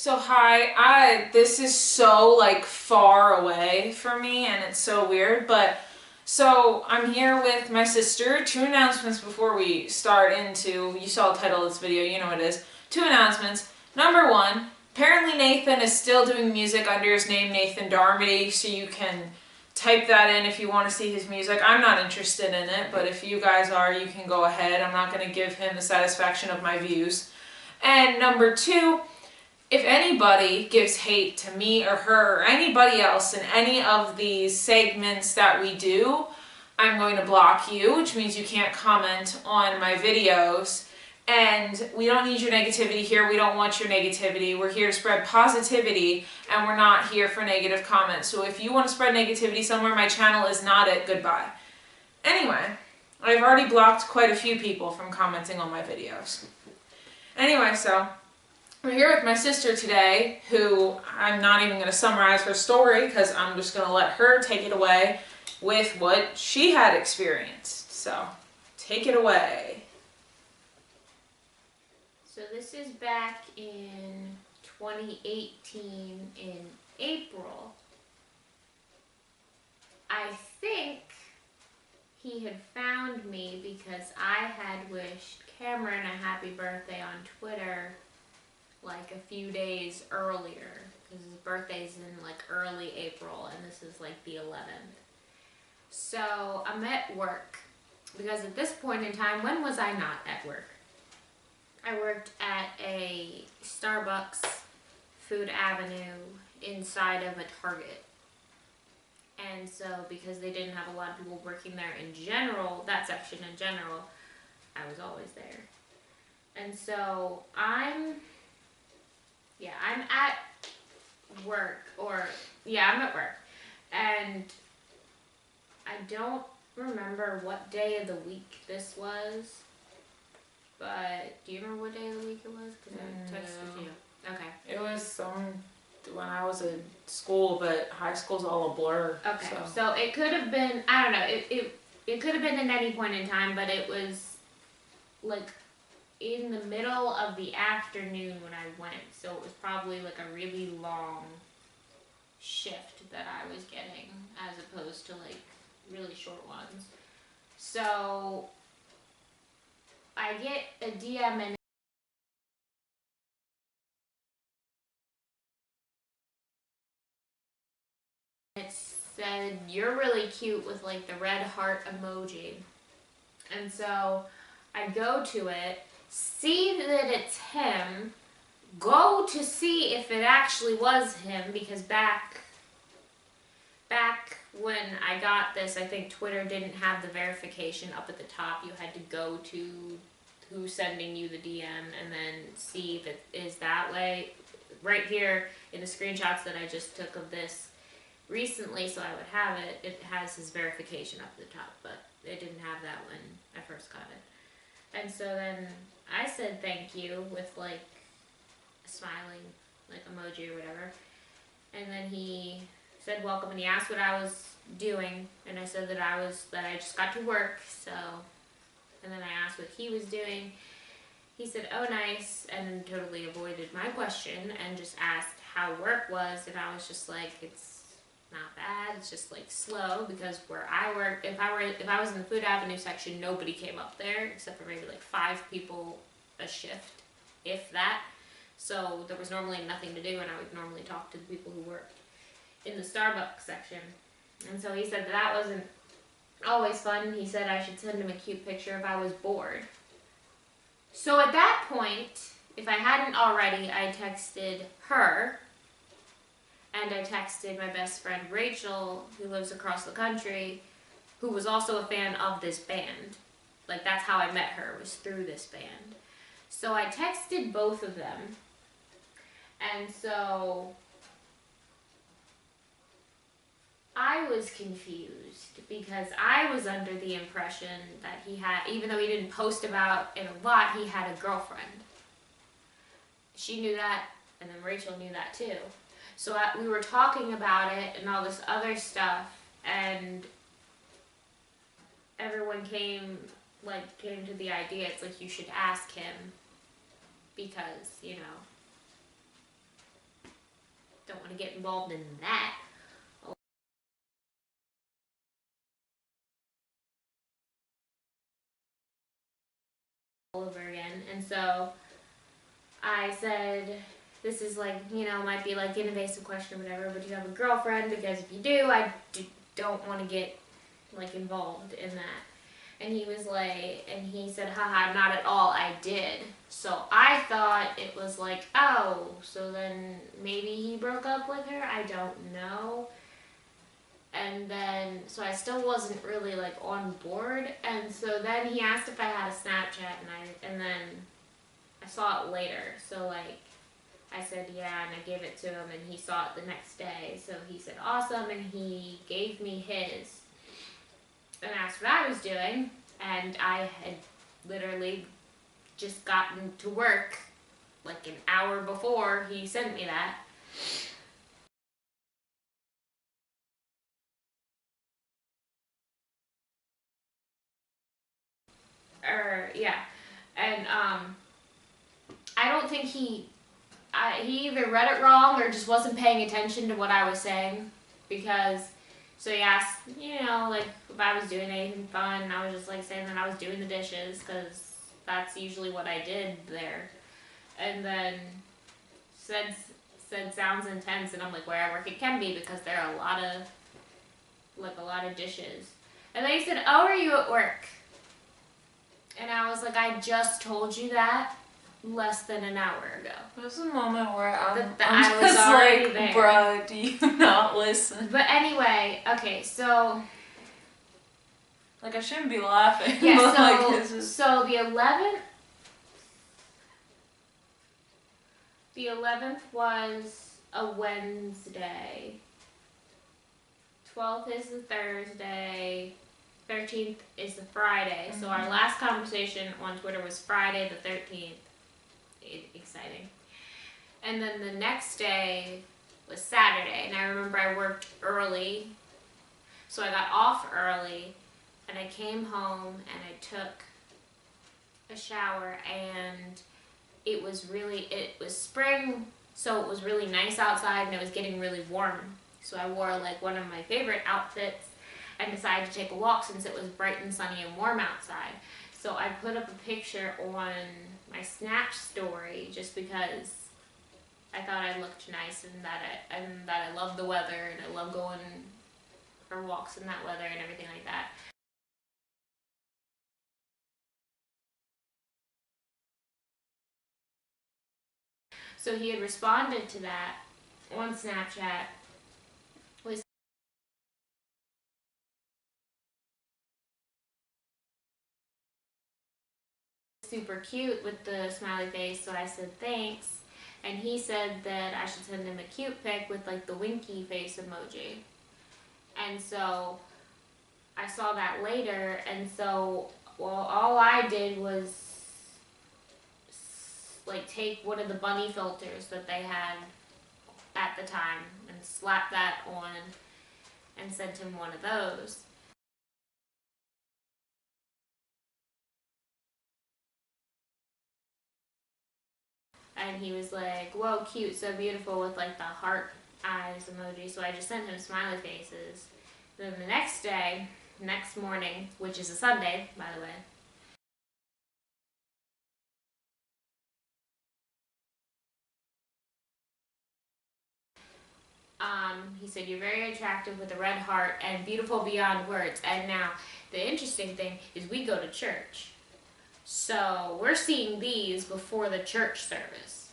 So hi, this is so like far away for me and it's so weird, but so I'm here with my sister. Two announcements before we start into, you saw the title of this video, you know what it is. Two announcements. Number one, apparently Nathan is still doing music under his name Nathan Darmody, so you can type that in if you want to see his music. I'm not interested in it, but if you guys are, you can go ahead. I'm not going to give him the satisfaction of my views. And number two, if anybody gives hate to me or her or anybody else in any of these segments that we do, I'm going to block you, which means you can't comment on my videos. And we don't need your negativity here. We don't want your negativity. We're here to spread positivity, and we're not here for negative comments. So if you want to spread negativity somewhere, my channel is not it. Goodbye. Anyway, I've already blocked quite a few people from commenting on my videos. Anyway, so we're here with my sister today, who I'm not even going to summarize her story because I'm just going to let her take it away with what she had experienced. So, take it away. So this is back in 2018 in April. I think he had found me because I had wished Cameron a happy birthday on Twitter like a few days earlier, because his birthday's in like early April and this is like the 11th. So I'm at work, because at this point in time, when was I not at work? I worked at a Starbucks, Food Avenue, inside of a Target. And so because they didn't have a lot of people working there in general, that section in general, I was always there. And so I'm at work, I'm at work, and I don't remember what day of the week this was, but do you remember what day of the week it was? Because I texted you. Okay. It was when I was in school, but high school's all a blur. Okay, so it could have been, I don't know, it could have been at any point in time, but it was like in the middle of the afternoon when I went, so it was probably like a really long shift that I was getting as opposed to like really short ones. So I get a DM and it said, "You're really cute," with like the red heart emoji. And so I go to it, see that it's him, go to see if it actually was him, because back when I got this, I think Twitter didn't have the verification up at the top. You had to go to who's sending you the DM and then see if it is that way. Right here in the screenshots that I just took of this recently, so I would have it, it has his verification up at the top, but it didn't have that when I first got it. And so then I said thank you with like a smiling like emoji or whatever. And then he said welcome, and he asked what I was doing, and I said that I just got to work, so, and then I asked what he was doing. He said, "Oh, nice," and then totally avoided my question and just asked how work was, and I was just like, it's not bad, it's just like slow, because where I work, if I was in the Food Avenue section, nobody came up there except for maybe like 5 people a shift, if that. So there was normally nothing to do, and I would normally talk to the people who worked in the Starbucks section. And so he said that wasn't always fun. He said I should send him a cute picture if I was bored. So at that point, if I hadn't already, I texted her, and I texted my best friend Rachel, who lives across the country, who was also a fan of this band. Like, that's how I met her, was through this band. So I texted both of them, and so I was confused because I was under the impression that he had, even though he didn't post about it a lot, he had a girlfriend. She knew that, and then Rachel knew that too. So we were talking about it and all this other stuff, and everyone came to the idea, it's like you should ask him, because, you know, don't want to get involved in that all over again. And so I said, this is like, you know, might be like an invasive question or whatever, but do you have a girlfriend? Because if you do, don't want to get like involved in that. And he was like, and he said, haha, not at all, I did. So I thought it was like, oh, so then maybe he broke up with her? I don't know. And then, so I still wasn't really like on board. And so then he asked if I had a Snapchat, and then I saw it later. So like, I said, yeah, and I gave it to him, and he saw it the next day. So he said, awesome, and he gave me his and asked what I was doing, and I had literally just gotten to work like an hour before he sent me that. Yeah, and I don't think he either read it wrong or just wasn't paying attention to what I was saying, because so he asked, you know, like if I was doing anything fun, and I was just like saying that I was doing the dishes, because that's usually what I did there. And then said sounds intense, and I'm like, where I work it can be, because there are a lot of dishes. And then he said, oh, are you at work? And I was like, I just told you that less than an hour ago. There's a moment where I'm I was just already like, there. bro, do you not listen? But anyway, okay, so like I shouldn't be laughing. yeah, but so like, this is... so the 11th was a Wednesday. 12th is the Thursday. 13th is the Friday. So our last conversation on Twitter was Friday the 13th. Exciting. And then the next day was Saturday, and I remember I worked early, so I got off early, and I came home and I took a shower, and it was spring, so it was really nice outside, and it was getting really warm. So I wore like one of my favorite outfits and decided to take a walk since it was bright and sunny and warm outside. So I put up a picture on my Snap story just because I thought I looked nice, and that I love the weather, and I love going for walks in that weather and everything like that. So he had responded to that on Snapchat with super cute with the smiley face, so I said thanks. And he said that I should send him a cute pic with like the winky face emoji. And so I saw that later, and so, well, all I did was like take one of the bunny filters that they had at the time and slap that on and sent him one of those. And he was like, whoa, cute, so beautiful, with like the heart eyes emoji. So I just sent him smiley faces. Then the next morning, which is a Sunday, by the way, he said, you're very attractive with a red heart and beautiful beyond words. And now, the interesting thing is we go to church. So we're seeing these before the church service.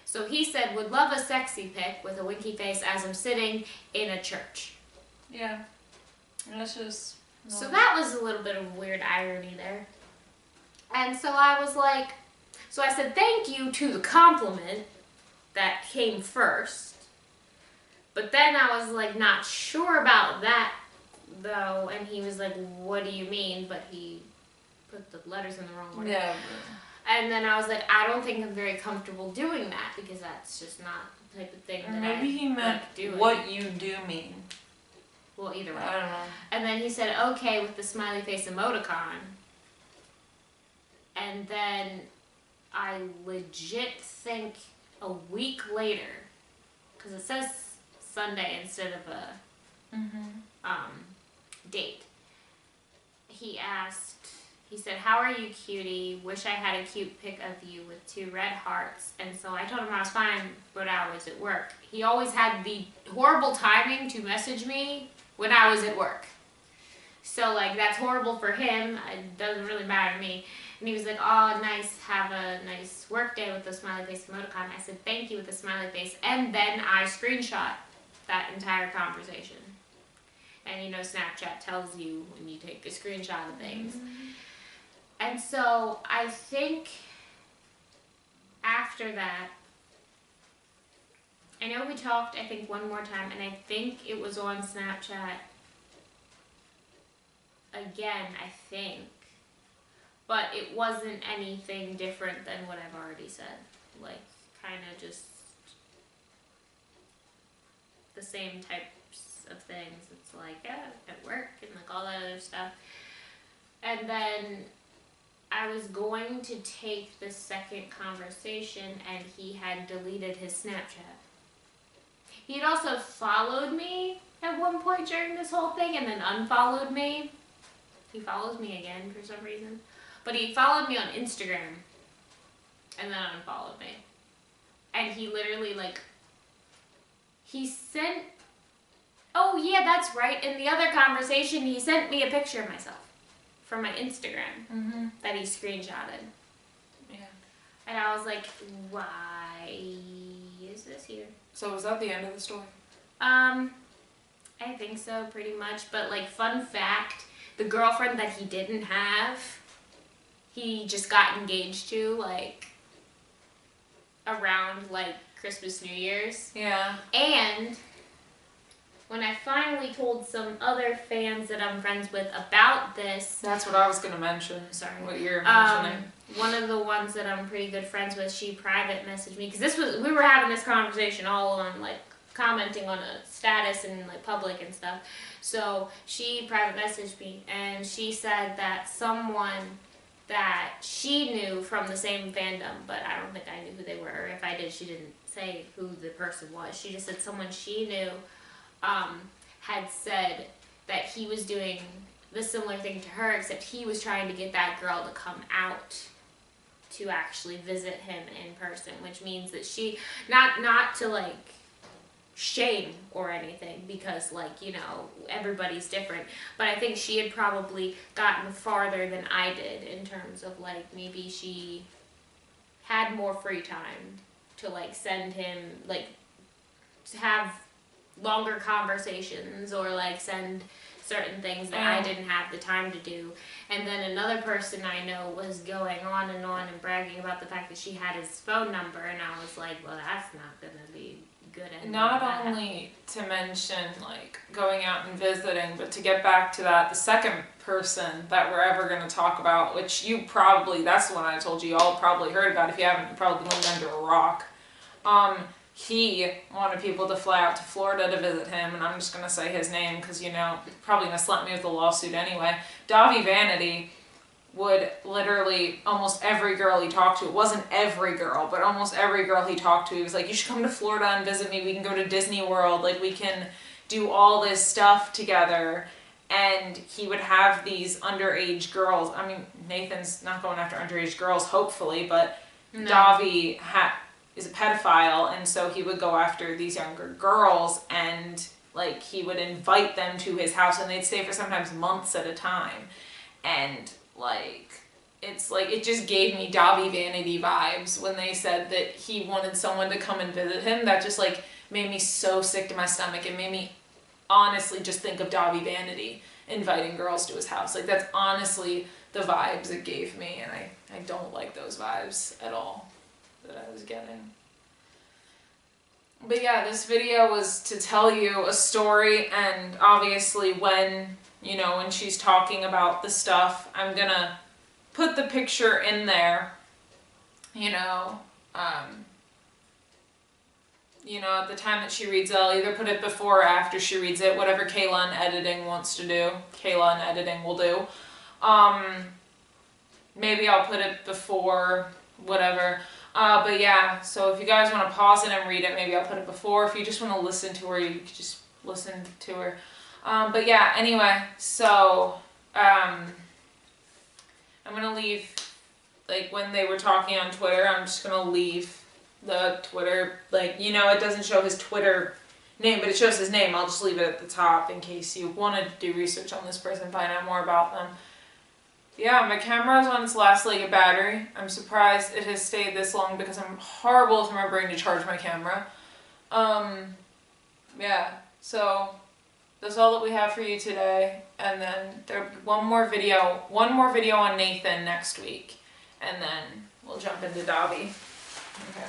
So he said, would love a sexy pic with a winky face as I'm sitting in a church. Yeah. That's just... So that was a little bit of weird irony there. And so I was like, so I said thank you to the compliment that came first. But then I was like not sure about that though, and he was like, what do you mean? But he put the letters in the wrong order. Yeah. And then I was like, I don't think I'm very comfortable doing that, because that's just not the type of thing that maybe he meant like doing. What you do mean. Well, either way. I don't know. And then he said, okay, with the smiley face emoticon. And then I legit think a week later, because it says Sunday instead of a date. He said, "How are you, cutie? Wish I had a cute pic of you with 2 red hearts." And so I told him I was fine, but I was at work. He always had the horrible timing to message me when I was at work. So, like, that's horrible for him. It doesn't really matter to me. And he was like, "Oh, nice. Have a nice work day," with the smiley face emoticon. I said, "Thank you," with the smiley face. And then I screenshot that entire conversation. And, you know, Snapchat tells you when you take a screenshot of things. And so I think after that, I know we talked, I think, one more time, and I think it was on Snapchat again, I think. But it wasn't anything different than what I've already said. Like, kind of just the same types of things. It's like, yeah, at work and like all that other stuff. And then I was going to take the second conversation and he had deleted his Snapchat. He had also followed me at one point during this whole thing and then unfollowed me. He follows me again for some reason. But he followed me on Instagram and then unfollowed me. And he literally, like, he sent, oh yeah, that's right, in the other conversation he sent me a picture of myself from my Instagram that he screenshotted. Yeah. And I was like, why is this here? So was that the end of the story? I think so, pretty much. But, like, fun fact, the girlfriend that he didn't have, he just got engaged to, like, around, like, Christmas, New Year's. Yeah. And when I finally told some other fans that I'm friends with about this... That's what I was going to mention. Sorry. What you're mentioning. One of the ones that I'm pretty good friends with, she private messaged me, because we were having this conversation all on, like, commenting on a status and, like, public and stuff. So she private messaged me, and she said that someone that she knew from the same fandom, but I don't think I knew who they were, or if I did, she didn't say who the person was. She just said someone she knew had said that he was doing the similar thing to her, except he was trying to get that girl to come out to actually visit him in person, which means that she, not to, like, shame or anything, because, like, you know, everybody's different, but I think she had probably gotten farther than I did in terms of, like, maybe she had more free time to, like, send him, like, to have longer conversations or, like, send certain things that I didn't have the time to do. And then another person I know was going on and bragging about the fact that she had his phone number, and I was like, well, that's not gonna be good. Not only to mention, like, going out and visiting, but to get back to that, the second person that we're ever going to talk about, which you probably, that's the one I told you, you all probably heard about. If you haven't, you probably lived under a rock. He wanted people to fly out to Florida to visit him, and I'm just going to say his name because, you know, probably going to slap me with a lawsuit anyway. Davi Vanity would literally, almost every girl he talked to, it wasn't every girl, but almost every girl he talked to, he was like, you should come to Florida and visit me, we can go to Disney World, like, we can do all this stuff together. And he would have these underage girls, I mean, Nathan's not going after underage girls, hopefully, but no. Davi is a pedophile, and so he would go after these younger girls, and, like, he would invite them to his house, and they'd stay for sometimes months at a time. And, like, it's like, it just gave me Davi Vanity vibes when they said that he wanted someone to come and visit him. That just, like, made me so sick to my stomach. It made me honestly just think of Davi Vanity inviting girls to his house. Like, that's honestly the vibes it gave me, and I don't like those vibes at all that I was getting. But yeah, this video was to tell you a story, and obviously when, you know, when she's talking about the stuff, I'm gonna put the picture in there, you know, at the time that she reads it. I'll either put it before or after she reads it, whatever Kayla in editing wants to do, Kayla in editing will do. Maybe I'll put it before, whatever. But yeah, so if you guys want to pause it and read it, maybe I'll put it before. If you just want to listen to her, you can just listen to her. But yeah, anyway, so I'm gonna leave, like when they were talking on Twitter, I'm just gonna leave the Twitter, like, you know, it doesn't show his Twitter name, but it shows his name. I'll just leave it at the top in case you want to do research on this person, find out more about them. Yeah, my camera is on its last leg of battery. I'm surprised it has stayed this long because I'm horrible with remembering to charge my camera. Yeah, so that's all that we have for you today. And then there'll be one more video on Nathan next week. And then we'll jump into Dobby. Okay.